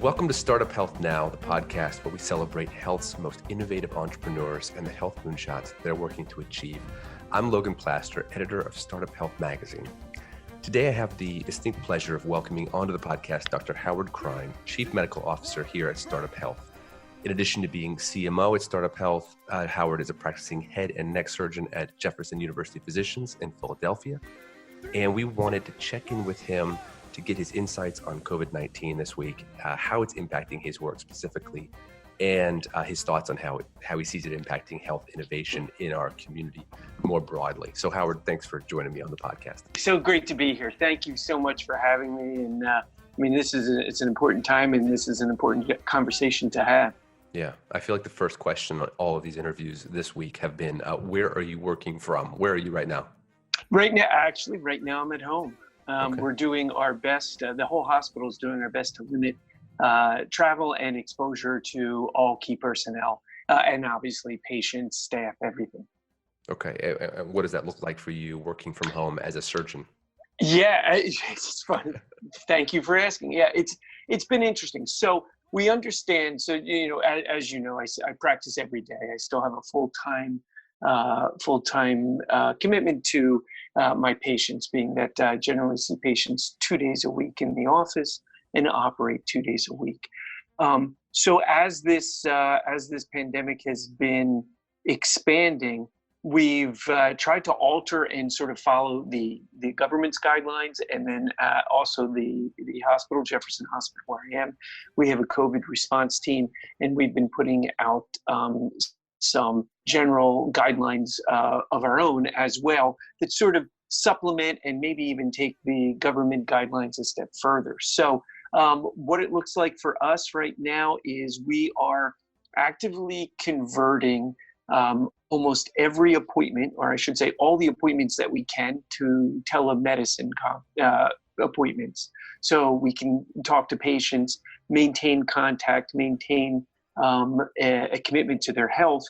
Welcome to Startup Health Now, the podcast where we celebrate health's most innovative entrepreneurs and the health moonshots they're working to achieve. I'm Logan Plaster, editor of Startup Health magazine. Today, I have the distinct pleasure of welcoming onto the podcast Dr. Howard Krein, Chief Medical Officer here at Startup Health. In addition to being CMO at Startup Health, Howard is a practicing head and neck surgeon at Jefferson University Physicians in Philadelphia. And we wanted to check in with him to get his insights on COVID-19 this week, how it's impacting his work specifically, and his thoughts on how he sees it impacting health innovation in our community more broadly. So Howard, thanks for joining me on the podcast. So great to be here. Thank you so much for having me. And it's an important time, and this is an important conversation to have. Yeah, I feel like the first question on all of these interviews this week have been, where are you working from? Where are you right now? Right now I'm at home. Okay. We're doing our best. The whole hospital is doing our best to limit travel and exposure to all key personnel and obviously patients, staff, everything. Okay. And what does that look like for you working from home as a surgeon? Yeah, it's fun. Thank you for asking. Yeah, it's been interesting. So we understand. So, as you know, I practice every day. I still have a full-time commitment to my patients, being that I generally see patients 2 days a week in the office and operate 2 days a week. So as this pandemic has been expanding, we've tried to alter and sort of follow the government's guidelines, and then also the hospital, Jefferson Hospital, where I am. We have a COVID response team, and we've been putting out some general guidelines of our own as well that sort of supplement and maybe even take the government guidelines a step further. So what it looks like for us right now is we are actively converting almost every appointment, or I should say all the appointments that we can, to telemedicine appointments. So we can talk to patients, maintain contact, maintain a commitment to their health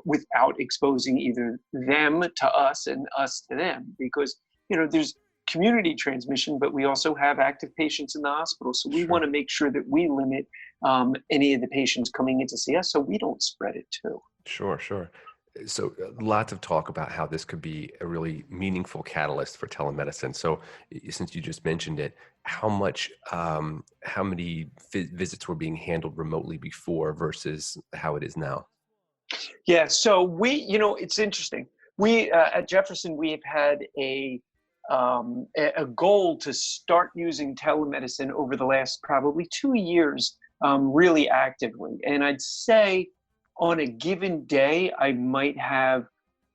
without exposing either them to us and us to them, because there's community transmission, but we also have active patients in the hospital. So we want to make sure that we limit any of the patients coming in to see us so we don't spread it too. Sure. So lots of talk about how this could be a really meaningful catalyst for telemedicine. So since you just mentioned it, how many visits were being handled remotely before versus how it is now? Yeah, so it's interesting. We at Jefferson, we have had a goal to start using telemedicine over the last probably 2 years, really actively. And I'd say on a given day, I might have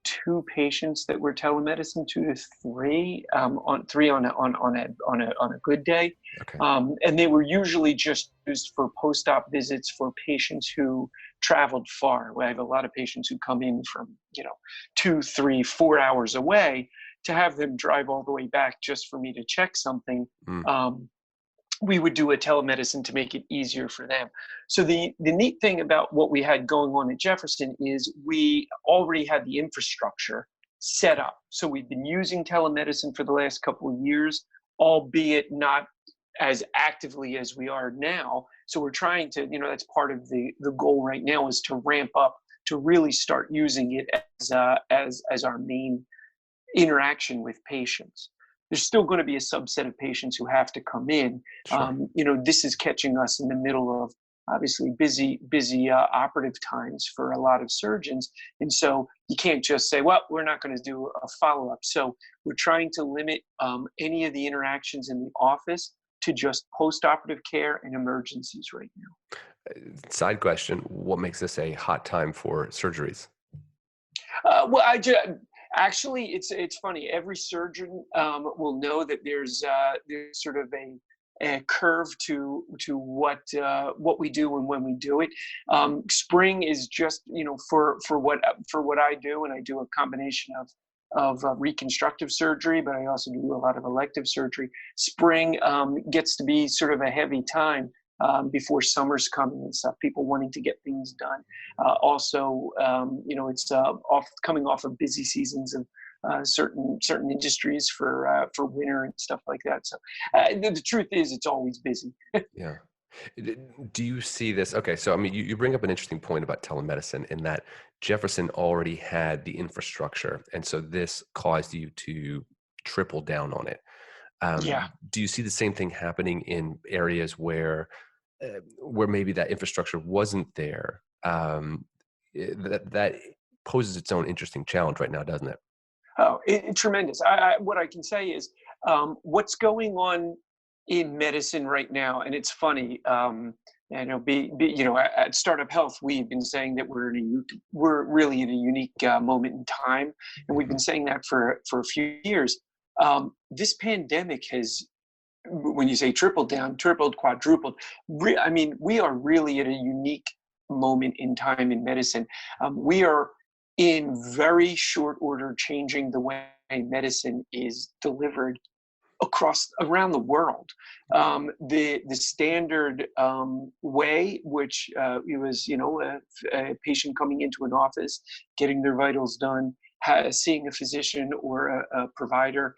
2 patients that were telemedicine, 2 to 3, on a good day. Okay. And they were usually just used for post-op visits for patients who traveled far. I have a lot of patients who come in from 2, 3, 4 hours away. To have them drive all the way back just for me to check something, we would do a telemedicine to make it easier for them. So the neat thing about what we had going on at Jefferson is we already had the infrastructure set up. So we've been using telemedicine for the last couple of years, albeit not as actively as we are now. So we're trying to, that's part of the goal right now, is to ramp up to really start using it as our main interaction with patients. There's still going to be a subset of patients who have to come in. Sure. This is catching us in the middle of obviously busy operative times for a lot of surgeons. And so you can't just say, well, we're not going to do a follow-up. So we're trying to limit any of the interactions in the office to just post-operative care and emergencies right now. Side question, what makes this a hot time for surgeries? Actually, it's funny. Every surgeon will know that there's sort of a curve to what we do and when we do it. Spring is just for what I do, and I do a combination of reconstructive surgery, but I also do a lot of elective surgery. Spring gets to be sort of a heavy time before summer's coming and stuff, people wanting to get things done. Also, it's coming off of busy seasons of certain industries for winter and stuff like that. So the truth is, it's always busy. Yeah. Do you see this? Okay, so I mean, you bring up an interesting point about telemedicine in that Jefferson already had the infrastructure, and so this caused you to triple down on it. Yeah. Do you see the same thing happening in areas where maybe that infrastructure wasn't there? That poses its own interesting challenge right now, doesn't it? Oh, tremendous. What I can say is what's going on in medicine right now, and it's funny. At Startup Health, we've been saying that we're really in a unique moment in time, and we've Mhm. been saying that for a few years. This pandemic has, when you say tripled down, tripled, quadrupled. I mean, we are really at a unique moment in time in medicine. We are in very short order changing the way medicine is delivered around the world. The standard way, which it was, a patient coming into an office, getting their vitals done, seeing a physician or a provider,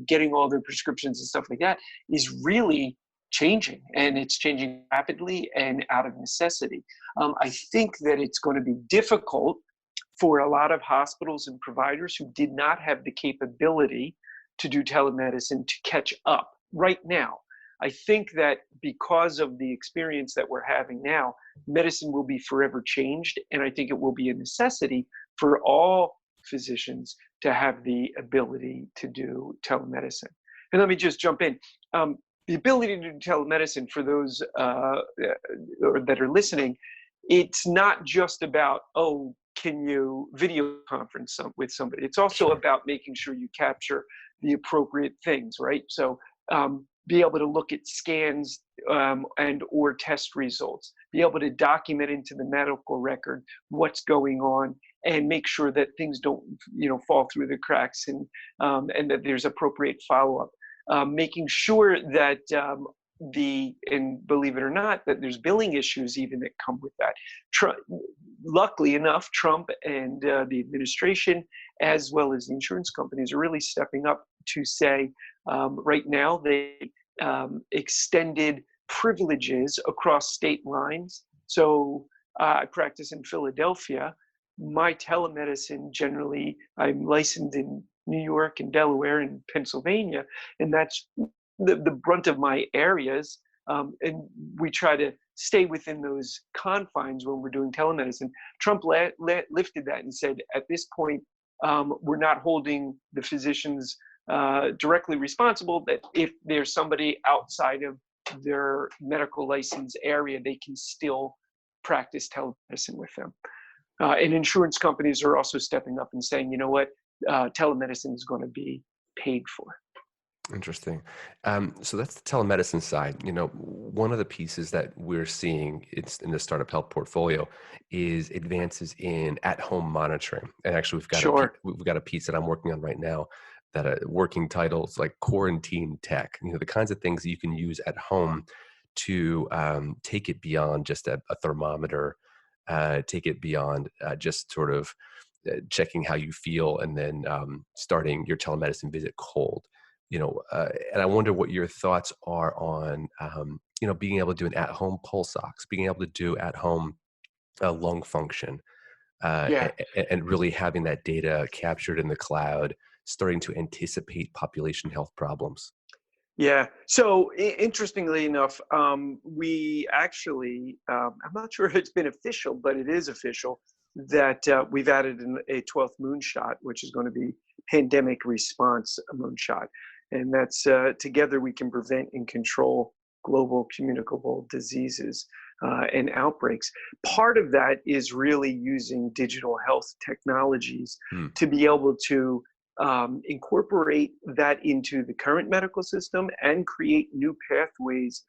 getting all their prescriptions and stuff like that, is really changing, and it's changing rapidly and out of necessity. I think that it's going to be difficult for a lot of hospitals and providers who did not have the capability to do telemedicine to catch up right now. I think that because of the experience that we're having now, medicine will be forever changed. And I think it will be a necessity for all physicians to have the ability to do telemedicine. And let me just jump in. The ability to do telemedicine, for those that are listening, it's not just about, oh, can you video conference with somebody? It's also Sure. about making sure you capture the appropriate things, right? So be able to look at scans and or test results, be able to document into the medical record what's going on, and make sure that things don't, fall through the cracks, and that there's appropriate follow-up. Making sure that and believe it or not, that there's billing issues even that come with that. Luckily enough, Trump and the administration, as well as the insurance companies, are really stepping up to say, right now, they extended privileges across state lines. So I practice in Philadelphia. My telemedicine, generally, I'm licensed in New York and Delaware and Pennsylvania, and that's the brunt of my areas. And we try to stay within those confines when we're doing telemedicine. Trump lifted that and said, at this point, we're not holding the physicians directly responsible, that if there's somebody outside of their medical license area, they can still practice telemedicine with them. And insurance companies are also stepping up and saying, you know what, telemedicine is going to be paid for. Interesting. So that's the telemedicine side. One of the pieces that we're seeing it's in the startup health portfolio is advances in at-home monitoring. And actually, Sure. we've got a piece that I'm working on right now that working titles like quarantine tech. The kinds of things that you can use at home to take it beyond just a thermometer, take it beyond just sort of checking how you feel, and then starting your telemedicine visit cold. And I wonder what your thoughts are on, being able to do an at-home pulse ox, being able to do at-home lung function, Yeah. and really having that data captured in the cloud, starting to anticipate population health problems. Yeah. So interestingly enough, we actually, I'm not sure if it's been official, but it is official that we've added a 12th moonshot, which is going to be pandemic response moonshot. And that's together we can prevent and control global communicable diseases and outbreaks. Part of that is really using digital health technologies Hmm. to be able to incorporate that into the current medical system and create new pathways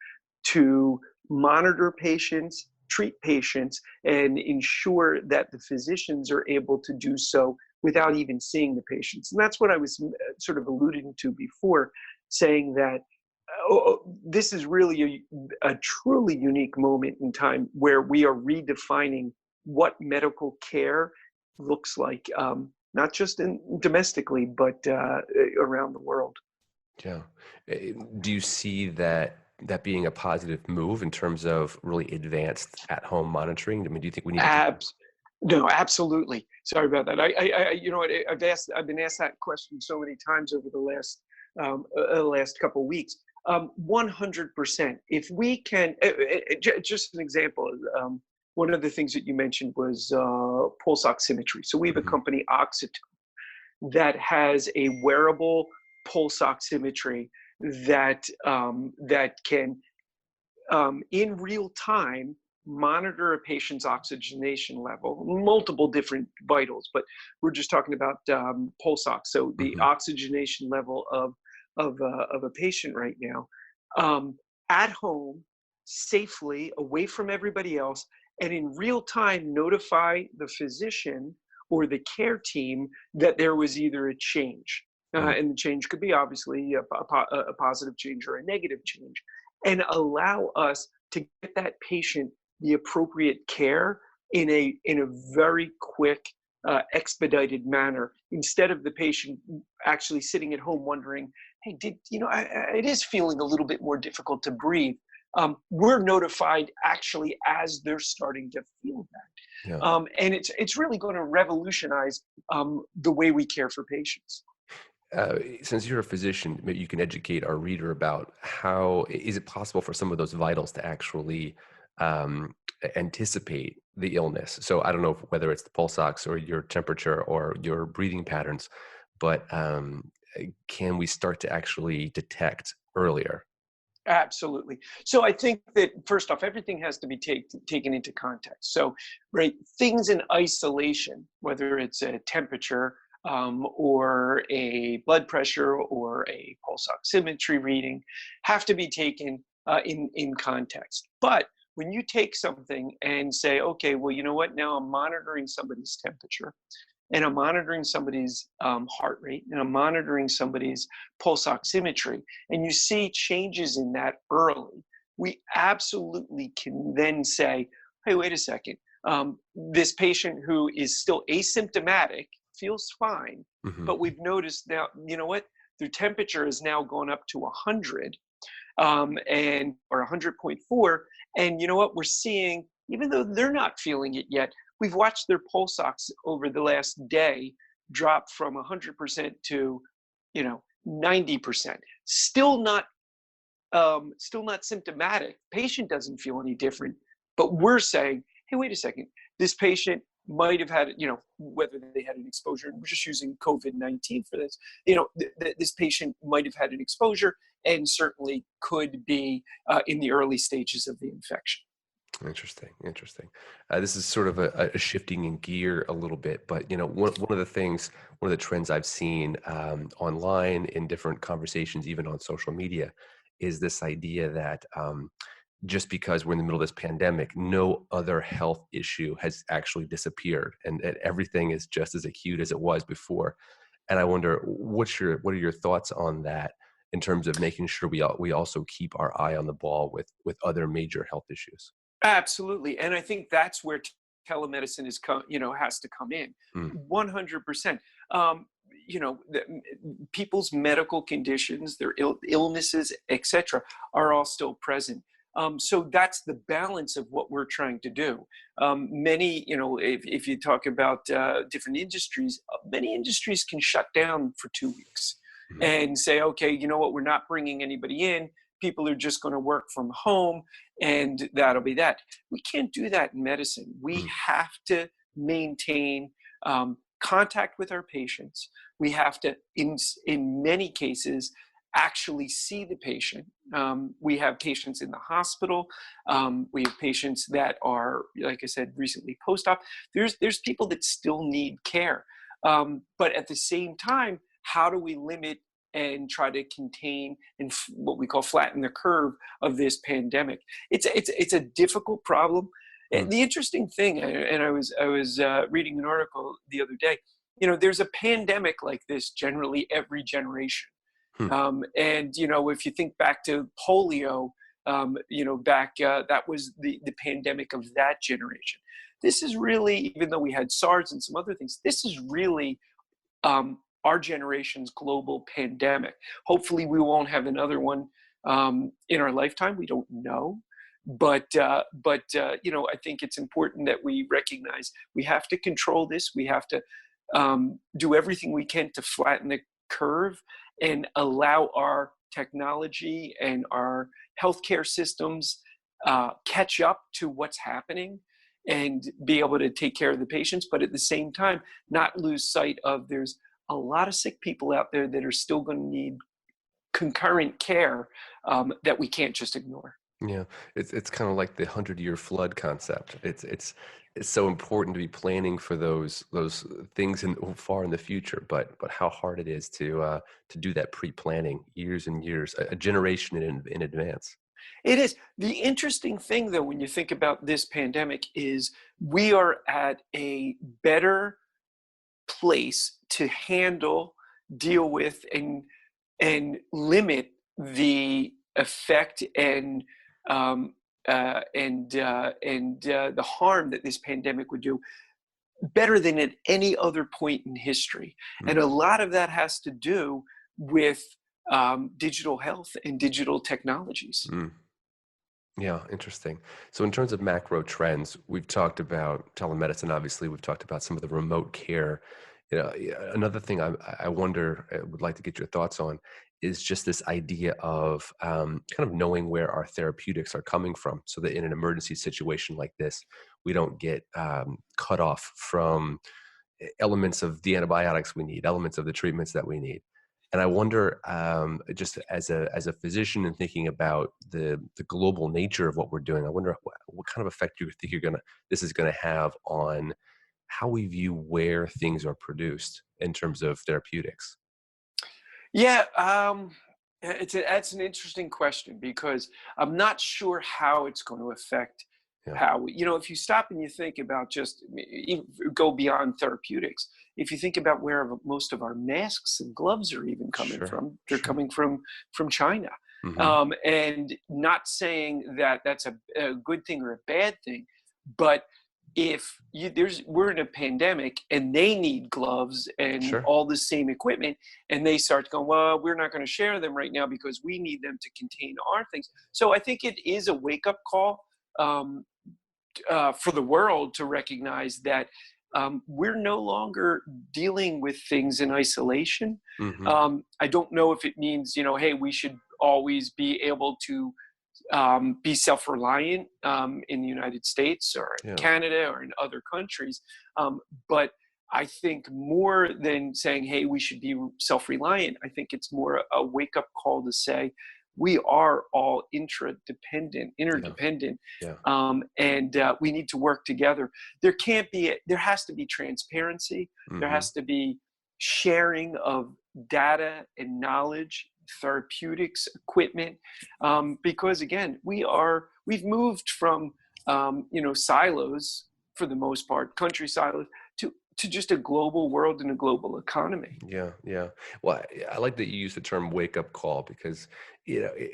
to monitor patients, treat patients, and ensure that the physicians are able to do so without even seeing the patients. And that's what I was sort of alluding to before, saying that this is really a truly unique moment in time where we are redefining what medical care looks like, not just domestically, but around the world. Yeah. Do you see that that being a positive move in terms of really advanced at-home monitoring? I mean, do you think we need to do that? Abs- no, absolutely. Sorry about that. You know what? I've been asked that question so many times over the last couple of weeks. 100%. If we can, just an example. One of the things that you mentioned was pulse oximetry. So we have a Mhm. company, Oxytone, that has a wearable pulse oximetry that can in real time monitor a patient's oxygenation level, multiple different vitals, but we're just talking about pulse ox, so the Mhm. oxygenation level of a patient right now, um, at home, safely, away from everybody else, and in real time notify the physician or the care team that there was either a change. Mm. And the change could be obviously a positive change or a negative change, and allow us to get that patient the appropriate care in a very quick, expedited manner, instead of the patient actually sitting at home wondering, hey, it is feeling a little bit more difficult to breathe. We're notified actually as they're starting to feel Yeah. that. And it's really going to revolutionize the way we care for patients. Since you're a physician, maybe you can educate our reader about how is it possible for some of those vitals to actually anticipate the illness. So I don't know whether it's the pulse ox or your temperature or your breathing patterns, but can we start to actually detect earlier? Absolutely. So I think that first off, everything has to be taken into context. So, right, things in isolation, whether it's a temperature or a blood pressure or a pulse oximetry reading, have to be taken in context. But when you take something and say, okay, well, you know what? Now I'm monitoring somebody's temperature, and I'm monitoring somebody's heart rate, and I'm monitoring somebody's pulse oximetry, and you see changes in that early, we absolutely can then say, hey, wait a second, this patient who is still asymptomatic feels fine, Hmm. but we've noticed now, you know what, their temperature has now gone up to 100, and or 100.4. And you know what? We're seeing, even though they're not feeling it yet, we've watched their pulse ox over the last day drop from 100% to, 90%. Still not symptomatic. Patient doesn't feel any different, but we're saying, hey, wait a second. This patient might have had, whether they had an exposure. We're just using COVID-19 for this. This patient might have had an exposure and certainly could be in the early stages of the infection. Interesting, interesting. This is sort of a shifting in gear a little bit, but one of the things, one of the trends I've seen online in different conversations, even on social media, is this idea that just because we're in the middle of this pandemic, no other health issue has actually disappeared, and everything is just as acute as it was before. And I wonder, what are your thoughts on that in terms of making sure we also keep our eye on the ball with other major health issues? Absolutely, and I think that's where telemedicine has to come in, Mm. 100%. People's medical conditions, their illnesses, etc., are all still present. So that's the balance of what we're trying to do. Many, if you talk about different industries, many industries can shut down for 2 weeks Mhm. and say, okay, you know what, we're not bringing anybody in. People are just going to work from home, and that'll be that. We can't do that in medicine. We Mm. have to maintain contact with our patients. We have to, in many cases, actually see the patient. We have patients in the hospital. We have patients that are, like I said, recently post-op. There's people that still need care. But at the same time, how do we limit and try to contain and what we call flatten the curve of this pandemic? It's a difficult problem. Mm. The interesting thing, and I was reading an article the other day. There's a pandemic like this generally every generation. Hmm. And if you think back to polio, back that was the pandemic of that generation. This is really, even though we had SARS and some other things, this is really our generation's global pandemic. Hopefully, we won't have another one in our lifetime. We don't know, but I think it's important that we recognize we have to control this. We have to do everything we can to flatten the curve and allow our technology and our healthcare systems catch up to what's happening and be able to take care of the patients, but at the same time, not lose sight of there's a lot of sick people out there that are still going to need concurrent care that we can't just ignore. Yeah, it's kind of like the 100-year flood concept. It's so important to be planning for those things far in the future, but how hard it is to do that pre-planning years and years, a generation in advance. It is. The interesting thing, though, when you think about this pandemic, is we are at a better place to handle, deal with, and limit the effect and the harm that this pandemic would do better than at any other point in history. Mm. And a lot of that has to do with digital health and digital technologies. Mm. Yeah, interesting. So in terms of macro trends, we've talked about telemedicine, obviously, we've talked about some of the remote care. Another thing I wonder, I would like to get your thoughts on is just this idea of kind of knowing where our therapeutics are coming from so that in an emergency situation like this, we don't get cut off from elements of the antibiotics we need, elements of the treatments that we need. And I wonder, just as a physician and thinking about the global nature of what we're doing, I wonder what kind of effect you think this is gonna have on how we view where things are produced in terms of therapeutics. Yeah, that's an interesting question because I'm not sure how it's going to affect Yeah, how if you stop and you think about just go beyond therapeutics, if you think about where most of our masks and gloves are even coming sure, from, they're sure. coming from China. Hmm. And not saying that that's a good thing or a bad thing, but if we're in a pandemic and they need gloves and Sure. all the same equipment, and they start going, well, we're not going to share them right now because we need them to contain our things. So I think it is a wake-up call um, for the world to recognize that we're no longer dealing with things in isolation. Hmm. I don't know if it means, hey, we should always be able to be self-reliant in the United States or in Yeah. Canada or in other countries. But I think more than saying, hey, we should be self-reliant, I think it's more a wake-up call to say, we are all interdependent, Yeah. Yeah. and we need to work together. There has to be transparency. There Hmm. has to be sharing of data and knowledge, therapeutics, equipment, because again, we've moved from silos for the most part, country silos, to just a global world and a global economy. Yeah, yeah. Well, I like that you use the term wake up call because,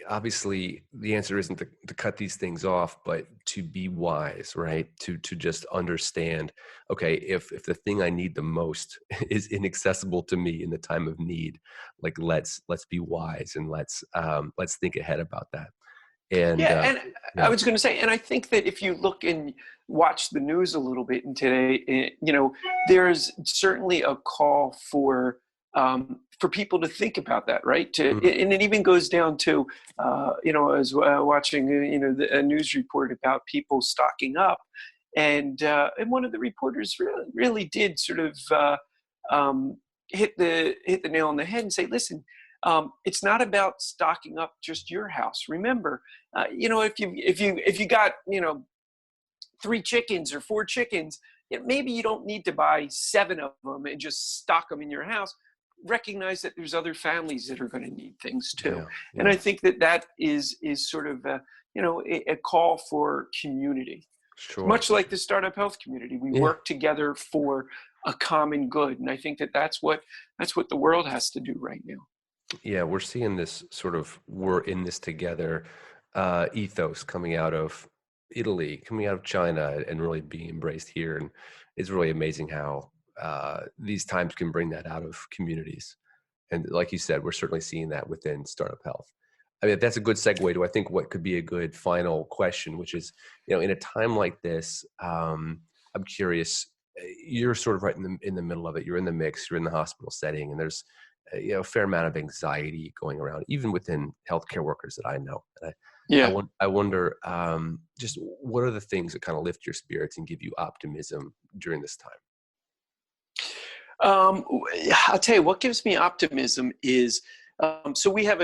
obviously the answer isn't to cut these things off, but to be wise, right? To just understand, okay, if the thing I need the most is inaccessible to me in the time of need, like let's be wise and let's think ahead about that. And Yeah, and I yeah, was going to say, and I think that if you look and watch the news a little bit in today, there's certainly a call for people to think about that, right? mhm, And it even goes down to, I was watching, a news report about people stocking up, and one of the reporters really did sort of hit the nail on the head and say, listen. It's not about stocking up just your house. Remember, if you got 3 chickens or 4 chickens, maybe you don't need to buy 7 of them and just stock them in your house. Recognize that there's other families that are going to need things too, yeah, and I yeah, think that is sort of a call for community, sure. much like the startup health community. We Yeah. work together for a common good, and I think that's what the world has to do right now. Yeah, we're seeing this sort of we're in this together ethos coming out of Italy, coming out of China, and really being embraced here. And it's really amazing how these times can bring that out of communities. And like you said, we're certainly seeing that within Startup Health. I mean, that's a good segue to, I think, what could be a good final question, which is, in a time like this, I'm curious, you're sort of right in the middle of it. You're in the mix, you're in the hospital setting, and there's a fair amount of anxiety going around, even within healthcare workers that I know. And I wonder, just what are the things that kind of lift your spirits and give you optimism during this time? I'll tell you what gives me optimism is, so we have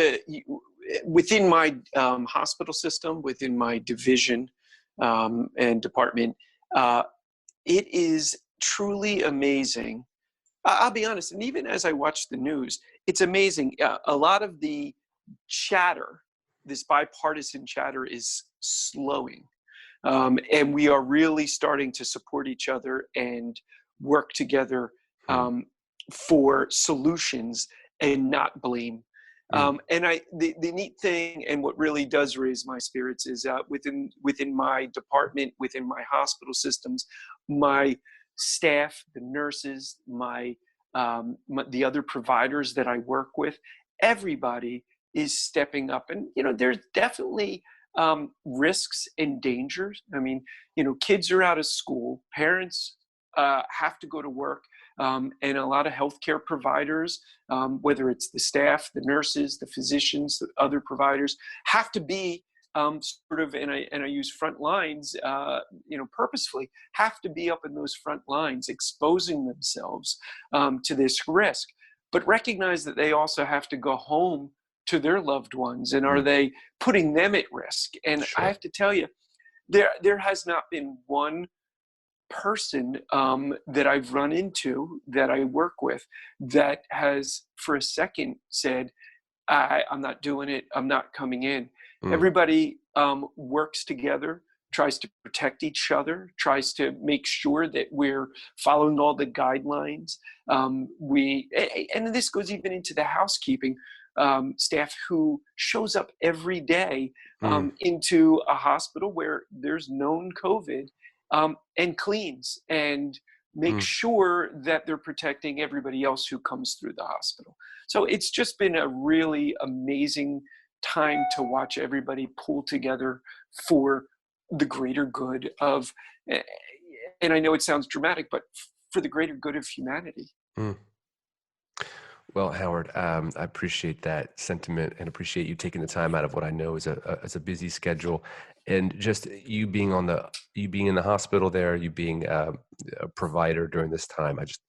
within my hospital system, within my division and department, it is truly amazing. I'll be honest, and even as I watch the news, it's amazing. A lot of the chatter, this bipartisan chatter, is slowing. And we are really starting to support each other and work together for solutions and not blame. And the neat thing, and what really does raise my spirits, is within my department, within my hospital systems, my staff, the nurses, the other providers that I work with, everybody is stepping up. And there's definitely risks and dangers. I mean, kids are out of school, parents have to go to work. And a lot of healthcare providers, whether it's the staff, the nurses, the physicians, the other providers, have to be sort of, and I use front lines, purposefully, have to be up in those front lines, exposing themselves to this risk, but recognize that they also have to go home to their loved ones, and are they putting them at risk? And Sure. I have to tell you, there has not been one person that I've run into, that I work with, that has for a second said, I'm not doing it, I'm not coming in. Everybody works together, tries to protect each other, tries to make sure that we're following all the guidelines. And this goes even into the housekeeping staff, who shows up every day into a hospital where there's known COVID, and cleans and make sure that they're protecting everybody else who comes through the hospital. So it's just been a really amazing time to watch everybody pull together for the greater good of, and I know it sounds dramatic, but for the greater good of humanity. Well, Howard, I appreciate that sentiment and appreciate you taking the time out of what I know is a busy schedule, and just you being in the hospital there, you being a provider during this time. I just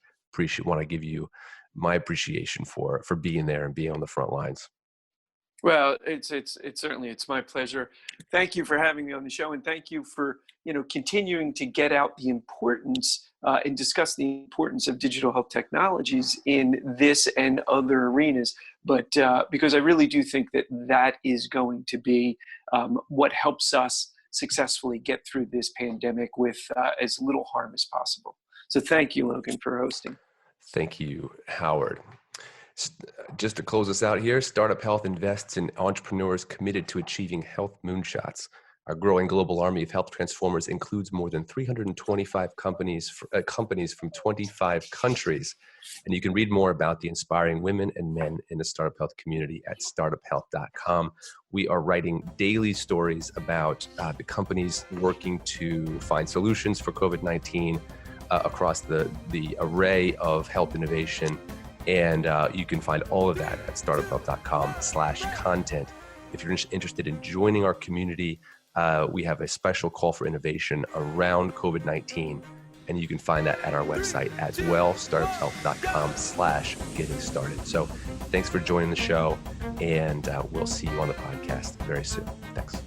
want to give you my appreciation for being there and being on the front lines. Well, it's certainly, it's my pleasure. Thank you for having me on the show, and thank you for continuing to get out the importance and discuss the importance of digital health technologies in this and other arenas. But because I really do think that is going to be what helps us successfully get through this pandemic with as little harm as possible. So thank you, Logan, for hosting. Thank you, Howard. Just to close us out here, Startup Health invests in entrepreneurs committed to achieving health moonshots. Our growing global army of health transformers includes more than 325 companies from 25 countries. And you can read more about the inspiring women and men in the Startup Health community at startuphealth.com. We are writing daily stories about the companies working to find solutions for COVID-19 across the array of health innovation. And you can find all of that at startuphealth.com/content. If you're interested in joining our community, we have a special call for innovation around COVID-19, and you can find that at our website as well, startuphealth.com/getting started. So thanks for joining the show, and we'll see you on the podcast very soon. Thanks.